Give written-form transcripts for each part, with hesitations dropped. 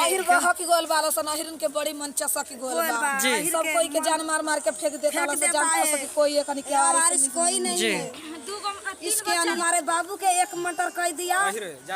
आहिर बह की गोल बाला सन आहिरन के बड़ी मनचसा की गोल बा जी सब कोई के जान मार मार के फेंक देता ला जान सके कोई एक नहीं वारिस कोई नहीं जी है। इसके हमारे बाबू के एक मर्डर कर दिया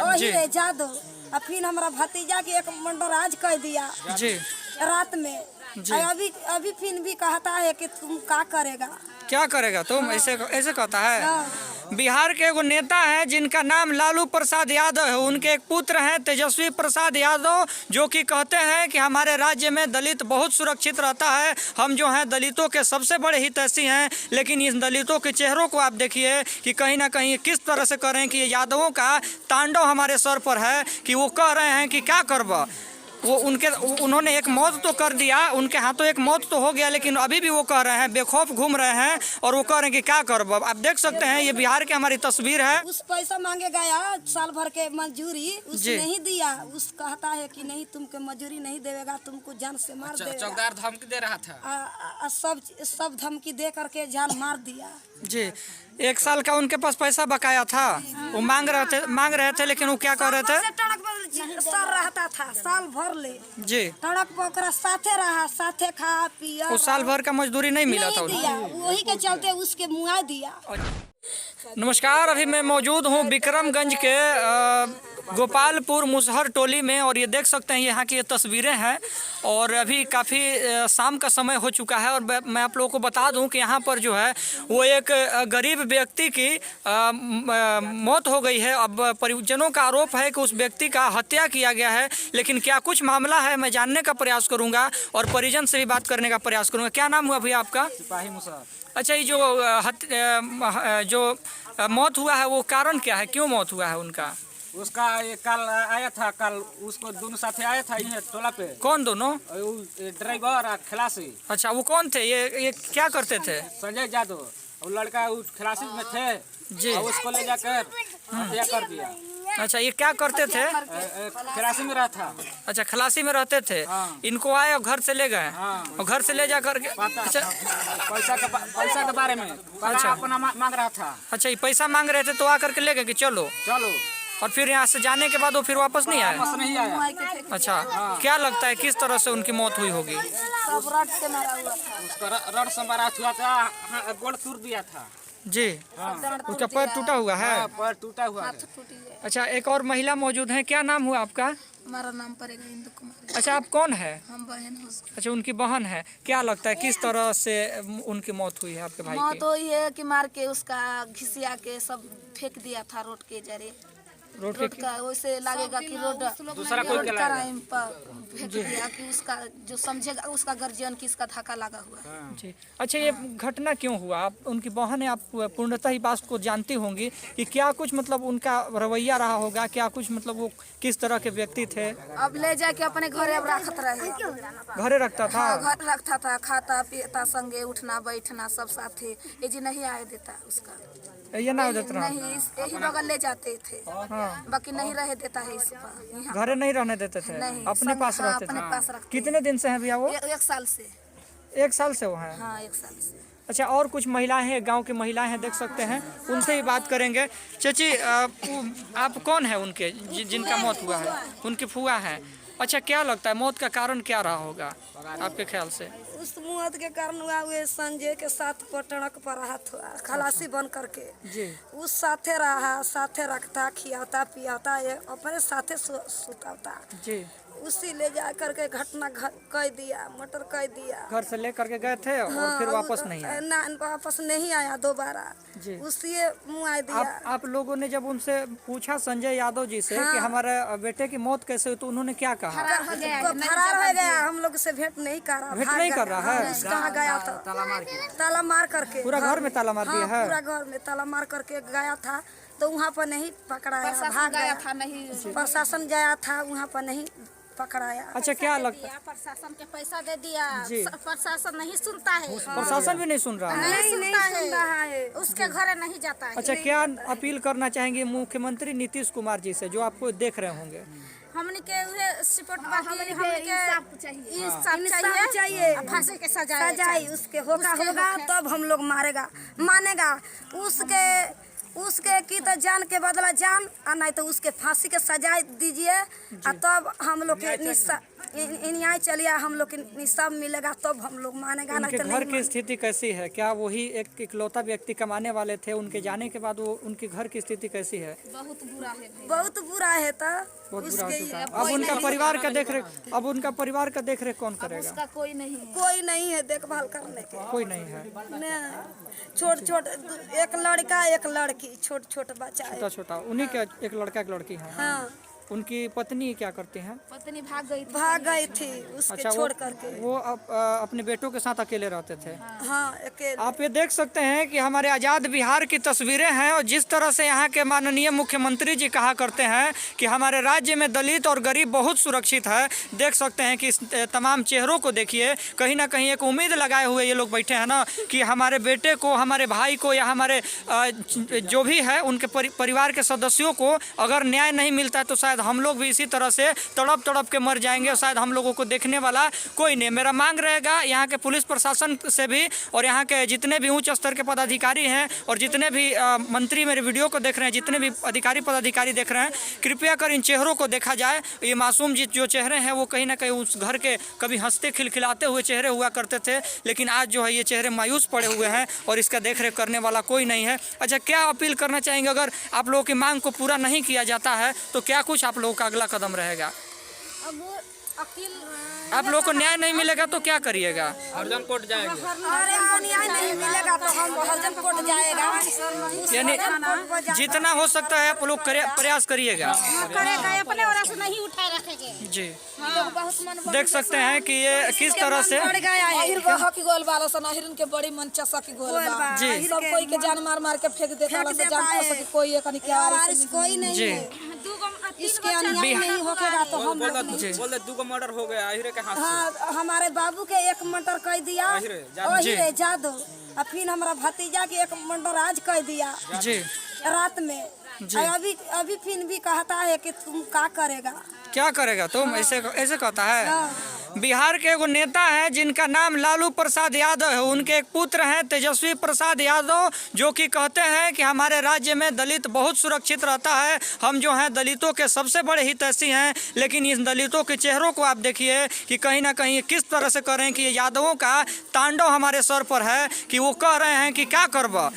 ओही जादो और फिर हमारा भतीजा के एक मर्डर आज कर दिया जी रात में। अभी अभी फिर भी कहता है कि तुम क्या करेगा। क्या करेगा तुम? ऐसे ऐसे कहता है। बिहार के एगो नेता है जिनका नाम लालू प्रसाद यादव है, उनके एक पुत्र हैं तेजस्वी प्रसाद यादव, जो कि कहते हैं कि हमारे राज्य में दलित बहुत सुरक्षित रहता है, हम जो हैं दलितों के सबसे बड़े हितैषी हैं। लेकिन इन दलितों के चेहरों को आप देखिए कि कहीं ना कहीं किस तरह से कर रहे हैं कि ये यादवों का तांडव हमारे सर पर है कि वो कह रहे हैं कि क्या करबा। वो उन्होंने एक मौत तो कर दिया, उनके हाथों एक मौत तो हो गया, लेकिन अभी भी वो कह रहे हैं बेखौफ घूम रहे हैं और वो कह रहे हैं कि क्या करो। आप देख सकते हैं ये बिहार की हमारी तस्वीर है। उस पैसा मांगे गया साल भर के मजदूरी उसने नहीं दिया। उस कहता है कि नहीं तुमको मजदूरी नहीं देगा, तुमको जान से मार देगा। चौकीदार धमकी दे रहा था। सब धमकी दे करके जान मार दिया। जी 1 साल का उनके पास पैसा बकाया था, वो मांग रहे थे लेकिन वो क्या कर रहे थे? सर रहता था साल भर ले जी टड़क पोखरा साथे रहा, साथे खा पिया। वो साल भर का मजदूरी नहीं मिला था दिया, वही के चलते उसके मुआ दिया। नमस्कार, अभी मैं मौजूद हूँ विक्रमगंज के गोपालपुर मुसहर टोली में और ये देख सकते हैं यहाँ की ये तस्वीरें हैं और अभी काफ़ी शाम का समय हो चुका है। और मैं आप लोगों को बता दूं कि यहाँ पर जो है वो एक गरीब व्यक्ति की मौत हो गई है। अब परिजनों का आरोप है कि उस व्यक्ति का हत्या किया गया है, लेकिन क्या कुछ मामला है मैं जानने का प्रयास करूँगा और परिजन से भी बात करने का प्रयास करूँगा। क्या नाम हुआ भैया आपका? सिपाही मुसहर। अच्छा, ये जो मौत हुआ है वो कारण क्या है, क्यों मौत हुआ है उनका? उसका ये कल आया था, कल उसको दोनों साथे आया था ये टोला पे। कौन दोनों? ड्राइवर और खलासी। अच्छा, वो कौन थे? ये क्या करते थे? संजय यादव। वो लड़का उस खलासी में थे जी, और उसको ले जाकर हत्या कर दिया। अच्छा, ये क्या करते थे? खलासी में रहा था। अच्छा, खलासी में रहते थे। इनको आए और घर से ले गए और घर से ले जा करके अच्छा पैसा के बारे में अच्छा अपना मांग रहा था। अच्छा, ये पैसा मांग रहे थे तो आ करके ले गए कि चलो, और फिर यहाँ से जाने के बाद वो फिर वापस नहीं आया? नहीं आया। अच्छा, क्या लगता है किस तरह से उनकी मौत हुई होगी? सब रड से मारा हुआ था। उसका रड से मारा हुआ था, गोड़ टूट दिया था। जी, उसका पैर टूटा हुआ है? पैर टूटा हुआ है। अच्छा, एक और महिला मौजूद है, क्या नाम हुआ आपका? हमारा नाम पड़ेगा इंदु कुमारी। अच्छा, आप कौन है? हम बहन हो। अच्छा, उनकी बहन है। क्या लगता है किस तरह से उनकी मौत हुई है आपके भाई की? मौत हुई है कि मार के उसका घिसिया के सब फेंक दिया था रोड के जरे। रोड का वैसे लगेगा कि दूसरा कोई क्राइम पर फेंक दिया कि उसका जो समझेगा उसका गर्जियन की इसका धक्का लगा हुआ है। जी, अच्छा, ये घटना क्यों हुआ? आप उनकी बहन है, आप पूर्णतः ही बात को जानती होंगी कि क्या कुछ मतलब उनका रवैया रहा होगा, क्या कुछ मतलब वो किस तरह के व्यक्ति थे? अब ले जाके अपने घरे अब रखत रहे, घरे रखता था? घर रखता था, खाता पीता संगे उठना बैठना सब साथे। ये जी नहीं आए देता उसका, ये ना हो जाता नहीं यही बगल ले जाते थे। बाकी नहीं रह देता है इसका, घरे नहीं रहने देते थे? नहीं, अपने पास रहते अपने थे? पास रखते। कितने दिन से हैं भैया वो? 1 साल से। 1 साल से वो हैं? हाँ, 1 साल से। अच्छा, और कुछ महिलाएं हैं, गांव की महिलाएं हैं, देख सकते हैं, उनसे ही बात करेंगे। चाची, आप कौन है उनके जिनका मौत हुआ है? उनकी फुआ है। अच्छा, क्या लगता है मौत का कारण क्या रहा होगा आपके ख्याल से? उस मौत के कारण हुआ हुए संजय के साथ पटनक पर रहा था खलासी बन करके जी, उस साथे रहा, साथे रखता, खियाता पियाता, ये अपने साथे सुताता जी, उसी ले जा करके घटना कह दिया, मर्डर कह दिया। घर से ले करके गए थे और फिर वापस नहीं आए? ना, वापस नहीं आया दोबारा, उसी मुआ दिया। आप लोगों ने जब उनसे पूछा संजय यादव जी से कि हमारे बेटे की मौत कैसे हुई, तो उन्होंने क्या कहा? फरार हो गया, हम लोग से भेंट नहीं कर रहा। भेंट नहीं कर रहा है? कहाँ गया था? ताला मार करके पूरा घर में ताला मार दिया है? पूरा घर में ताला मार करके गया था, तो वहाँ पर नहीं पकड़ाया, भाग गया था। नहीं, प्रशासन गया था, वहाँ पर नहीं पकड़ाया। अच्छा, क्या लगता है? प्रशासन के पैसा दे दिया, प्रशासन नहीं सुनता है। प्रशासन भी नहीं सुन रहा है? नहीं सुनता है, उसके घरे नहीं जाता है। अच्छा, क्या अपील करना चाहेंगे मुख्यमंत्री नीतीश कुमार जी से, जो आपको देख रहे होंगे? हमने के सपोर्ट बाकी हमने के इंसाफ चाहिए, फांसी के सजा उसके होगा तब हम लोग मानेगा। उसके की तो जान के बदला जान और नहीं तो उसके फांसी के सजा दीजिए और तब हम लोग के न्याय चलिए, हम लोग के निसाब मिलेगा तब हम लोग मानेगा। उनके घर की स्थिति कैसी है? क्या वही एक इकलौता व्यक्ति कमाने वाले थे? उनके जाने के बाद वो उनके घर की स्थिति कैसी है? बहुत बुरा है, बहुत बुरा है। तो बहुत बुरा हो चुका है। अब उनका परिवार का देख रेख कौन करेगा? उसका कोई नहीं है देखभाल करने के, कोई नहीं है। छोट छोट एक लड़का एक लड़की, छोट छोट बच्चा है। छोटा छोटा उन्हीं के एक लड़का एक लड़की है। हाँ, उनकी पत्नी क्या करती हैं? पत्नी भाग गई थी उसके अच्छा, छोड़ करके। वो अपने बेटों के साथ अकेले रहते थे। हाँ, अकेले। आप ये देख सकते हैं कि हमारे आज़ाद बिहार की तस्वीरें हैं और जिस तरह से यहाँ के माननीय मुख्यमंत्री जी कहा करते हैं कि हमारे राज्य में दलित और गरीब बहुत सुरक्षित है। देख सकते हैं कि इस तमाम चेहरों को देखिए, कहीं ना कहीं एक उम्मीद लगाए हुए ये लोग बैठे हैं ना कि हमारे बेटे को, हमारे भाई को या हमारे जो भी है उनके परिवार के सदस्यों को अगर न्याय नहीं मिलता है तो शायद हम लोग भी इसी तरह से तड़प के मर जाएंगे और शायद हम लोगों को देखने वाला कोई नहीं। मेरा मांग रहेगा यहाँ के पुलिस प्रशासन से भी और यहाँ के जितने भी उच्च स्तर के पदाधिकारी हैं और जितने भी मंत्री मेरे वीडियो को देख रहे हैं, जितने भी अधिकारी पदाधिकारी देख रहे हैं, कृपया कर इन चेहरों को देखा जाए। ये मासूम जो चेहरे हैं वो कहीं ना कहीं उस घर के कभी हंसते खिलखिलाते हुए चेहरे हुआ करते थे, लेकिन आज जो है ये चेहरे मायूस पड़े हुए हैं और इसका देख रेख करने वाला कोई नहीं है। अच्छा, क्या अपील करना चाहेंगे? अगर आप लोगों की मांग को पूरा नहीं किया जाता है तो क्या कुछ आप लोगों का अगला कदम रहेगा? आप लोगों को न्याय नहीं मिलेगा तो क्या करिएगा? हरजन कोर्ट जाएंगे। अरे हमको न्याय नहीं मिलेगा तो हम हरजन कोर्ट जाएगा। यानी जितना हो सकता है आप लोग प्रयास करिएगा। अपने और से नहीं उठा रखेंगे जी, देख सकते हैं कि ये किस तरह से के बड़ी मनचसा की गोल जी सब कोई के जान मार के फेंक देता है, कोई एक कोई नहीं जी है। इसके अन्याय नहीं होगा तो हम लोग नहीं। बोल दे 2 मर्डर हो गया आहिरे के हाथ से। हाँ, हमारे बाबू के एक मर्डर कर दिया ओहिरे जादो, और फिर हमारा भतीजा के एक मर्डर आज कर दिया जी रात में। अभी फिर भी कहता है कि तुम क्या करेगा तुम, ऐसे कहता है। बिहार के एगो नेता है जिनका नाम लालू प्रसाद यादव है, उनके एक पुत्र हैं तेजस्वी प्रसाद यादव, जो कि कहते हैं कि हमारे राज्य में दलित बहुत सुरक्षित रहता है, हम जो हैं दलितों के सबसे बड़े हितैषी हैं। लेकिन इन दलितों के चेहरों को आप देखिए कि कहीं ना कहीं किस तरह से कह रहे हैं कि ये यादवों का तांडव हमारे सर पर है, कि वो कह रहे हैं कि क्या करबा,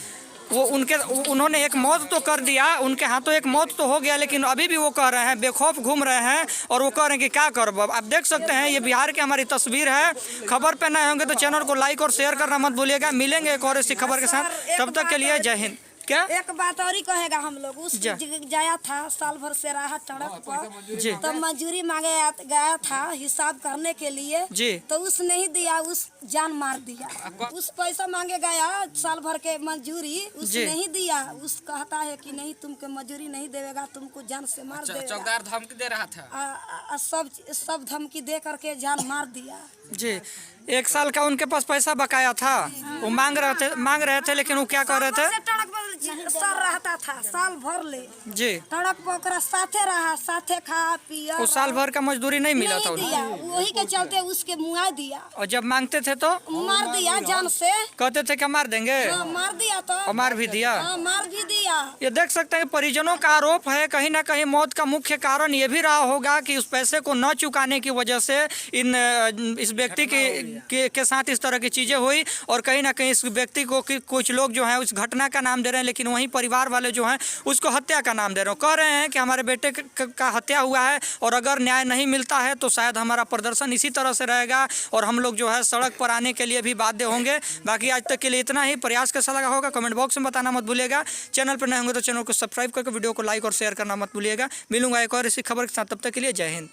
वो उन्होंने एक मौत तो कर दिया, उनके हाथों एक मौत तो हो गया, लेकिन अभी भी वो कह रहे हैं, बेखौफ घूम रहे हैं और वो कह रहे हैं कि क्या करो। आप देख सकते हैं ये बिहार की हमारी तस्वीर है। खबर पे नए होंगे तो चैनल को लाइक और शेयर करना मत भूलिएगा। मिलेंगे एक और ऐसी खबर के साथ, तब तक के लिए जय हिंद। क्या एक बात और ही कहेगा, हम लोग उस जाया था साल भर से रहा सड़क पर, तब मजदूरी मांगे गया था हिसाब करने के लिए जी, तो उस नहीं दिया, उस जान मार दिया। उस पैसा मांगे गया साल भर के मजदूरी, उस नहीं दिया, उस कहता है कि नहीं तुमको मजदूरी नहीं देगा, तुमको जान से मार देगा। चौकीदार धमकी दे रहा था, सब धमकी दे करके जान मार दिया जी। 1 साल का उनके पास पैसा बकाया था, वो मांग रहे थे, लेकिन वो क्या कर रहे थे, सर रहता था साल भर ले जी, सड़क पर साथे रहा, साथे खा पिया, वो साल भर का मजदूरी नहीं मिला था दिया, वही के चलते उसके मुआ दिया और जब मांगते थे तो मार दिया जान से। कहते थे क्या मार देंगे, मार दिया तो और मार भी दिया। मार भी दिया। ये देख सकते हैं परिजनों का आरोप है, कहीं ना कहीं मौत का मुख्य कारण ये भी रहा होगा कि उस पैसे को न चुकाने की वजह से इस व्यक्ति के साथ इस तरह की चीजें हुई और कहीं ना कहीं इस व्यक्ति को कुछ लोग जो है उस घटना का नाम दे रहे हैं, लेकिन वहीं परिवार वाले जो हैं उसको हत्या का नाम दे रहे हैं। कह रहे हैं कि हमारे बेटे का हत्या हुआ है और अगर न्याय नहीं मिलता है तो शायद हमारा प्रदर्शन इसी तरह से रहेगा और हम लोग जो है सड़क पर आने के लिए भी बाध्य होंगे। बाकी आज तक के लिए इतना ही। प्रयास कैसा लगा होगा कमेंट बॉक्स में बताना मत भूलिएगा। चैनल पर नए होंगे तो चैनल को सब्सक्राइब करके वीडियो को लाइक और शेयर करना मत भूलिएगा। मिलूंगा एक और इसी खबर के साथ, तब तक के लिए जय हिंद।